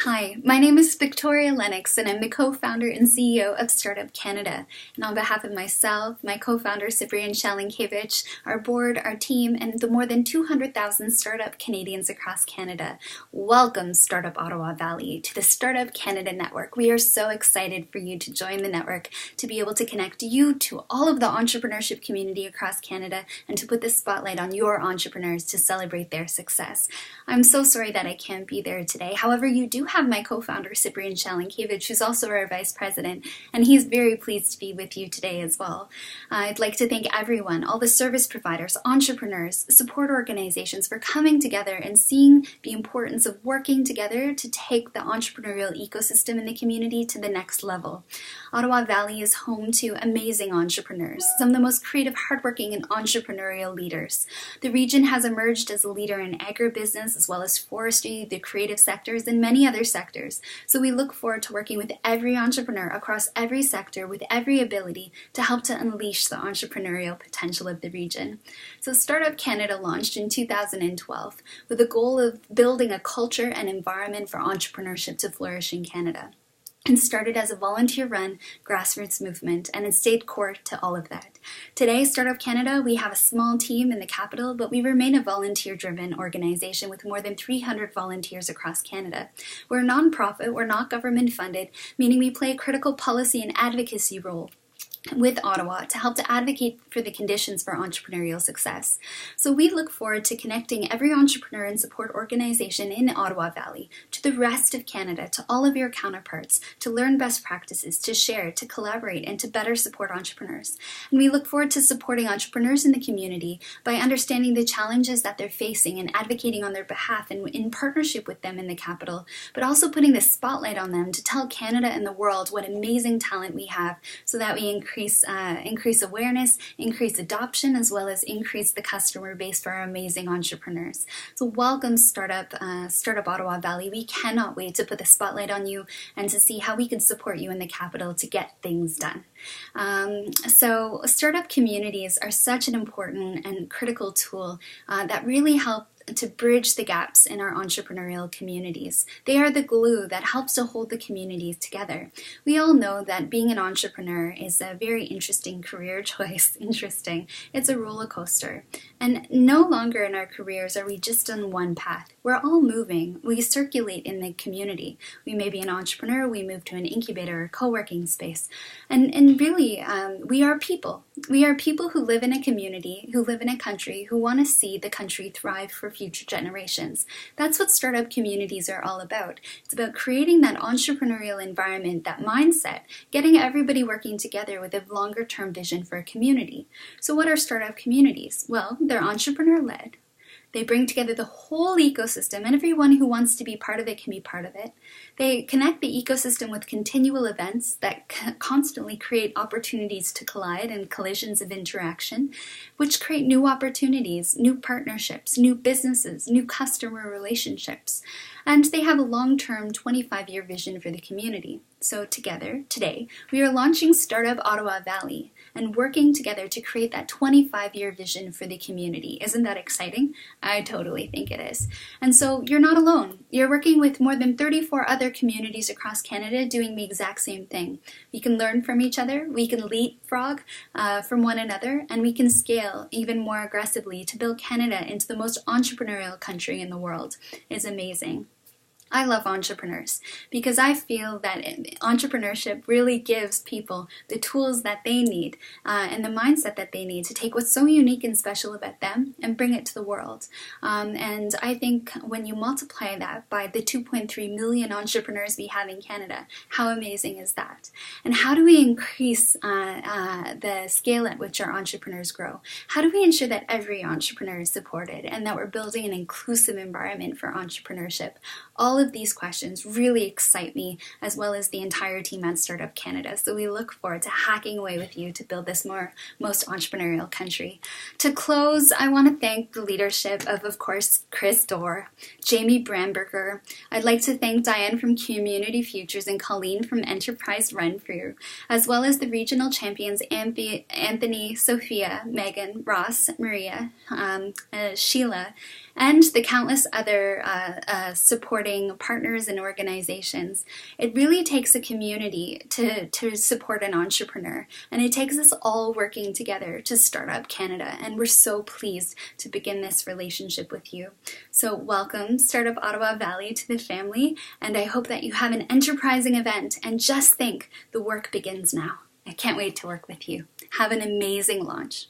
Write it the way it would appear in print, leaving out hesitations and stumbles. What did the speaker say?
Hi, my name is Victoria Lennox, and I'm the co-founder and CEO of Startup Canada. And on behalf of myself, my co-founder Cyprian Shalinkiewicz, our board, our team, and the more than 200,000 startup Canadians across Canada, welcome Startup Ottawa Valley to the Startup Canada Network. We are so excited for you to join the network, to be able to connect you to all of the entrepreneurship community across Canada, and to put the spotlight on your entrepreneurs to celebrate their success. I'm so sorry that I can't be there today. However, you do have my co-founder Cyprian Shalinkiewicz, who's also our vice president, and he's very pleased to be with you today as well. I'd like to thank everyone, all the service providers, entrepreneurs, support organizations for coming together and seeing the importance of working together to take the entrepreneurial ecosystem in the community to the next level. Ottawa Valley is home to amazing entrepreneurs, some of the most creative, hardworking, and entrepreneurial leaders. The region has emerged as a leader in agribusiness as well as forestry, the creative sectors, and many other sectors. So we look forward to working with every entrepreneur across every sector with every ability to help to unleash the entrepreneurial potential of the region. So Startup Canada launched in 2012 with the goal of building a culture and environment for entrepreneurship to flourish in Canada. And started as a volunteer-run grassroots movement, and it stayed core to all of that. Today, Startup Canada, we have a small team in the capital, but we remain a volunteer-driven organization with more than 300 volunteers across Canada. We're a nonprofit, we're not government-funded, meaning we play a critical policy and advocacy role with Ottawa to help to advocate for the conditions for entrepreneurial success. So we look forward to connecting every entrepreneur and support organization in Ottawa Valley to the rest of Canada, to all of your counterparts, to learn best practices, to share, to collaborate, and to better support entrepreneurs. And we look forward to supporting entrepreneurs in the community by understanding the challenges that they're facing and advocating on their behalf and in partnership with them in the capital, but also putting the spotlight on them to tell Canada and the world what amazing talent we have so that we increase awareness, increase adoption, as well as increase the customer base for our amazing entrepreneurs. So welcome Startup Ottawa Valley. We cannot wait to put the spotlight on you and to see how we can support you in the capital to get things done. So startup communities are such an important and critical tool that really help to bridge the gaps in our entrepreneurial communities. They are the glue that helps to hold the communities together. We all know that being an entrepreneur is a very interesting career choice. It's a roller coaster. And no longer in our careers are we just on one path. We're all moving. We circulate in the community. We may be an entrepreneur, we move to an incubator or co-working space. And really, we are people. We are people who live in a community, who live in a country, who want to see the country thrive for future generations. That's what startup communities are all about. It's about creating that entrepreneurial environment, that mindset, getting everybody working together with a longer term vision for a community. So what are startup communities? Well, they're entrepreneur-led. They bring together the whole ecosystem, and everyone who wants to be part of it can be part of it. They connect the ecosystem with continual events that constantly create opportunities to collide and collisions of interaction, which create new opportunities, new partnerships, new businesses, new customer relationships. And they have a long-term 25-year vision for the community. So together, today, we are launching Startup Ottawa Valley and working together to create that 25-year vision for the community. Isn't that exciting? I totally think it is. And so you're not alone. You're working with more than 34 other communities across Canada doing the exact same thing. We can learn from each other, we can leapfrog from one another, and we can scale even more aggressively to build Canada into the most entrepreneurial country in the world. It's amazing. I love entrepreneurs because I feel that entrepreneurship really gives people the tools that they need and the mindset that they need to take what's so unique and special about them and bring it to the world. And I think when you multiply that by the 2.3 million entrepreneurs we have in Canada, how amazing is that? And how do we increase the scale at which our entrepreneurs grow? How do we ensure that every entrepreneur is supported and that we're building an inclusive environment for entrepreneurship? All of these questions really excite me, as well as the entire team at Startup Canada. So we look forward to hacking away with you to build this most entrepreneurial country. To close, I want to thank the leadership of course, Chris Dorr, Jamie Bramberger. I'd like to thank Diane from Community Futures and Colleen from Enterprise Run For You, as well as the regional champions Anthony, Sophia, Megan, Ross, Maria, Sheila, and the countless other supporting partners and organizations. It really takes a community to support an entrepreneur, and it takes us all working together to start up Canada, and we're so pleased to begin this relationship with you. So welcome, Startup Ottawa Valley, to the family, and I hope that you have an enterprising event, and just think, the work begins now. I can't wait to work with you. Have an amazing launch.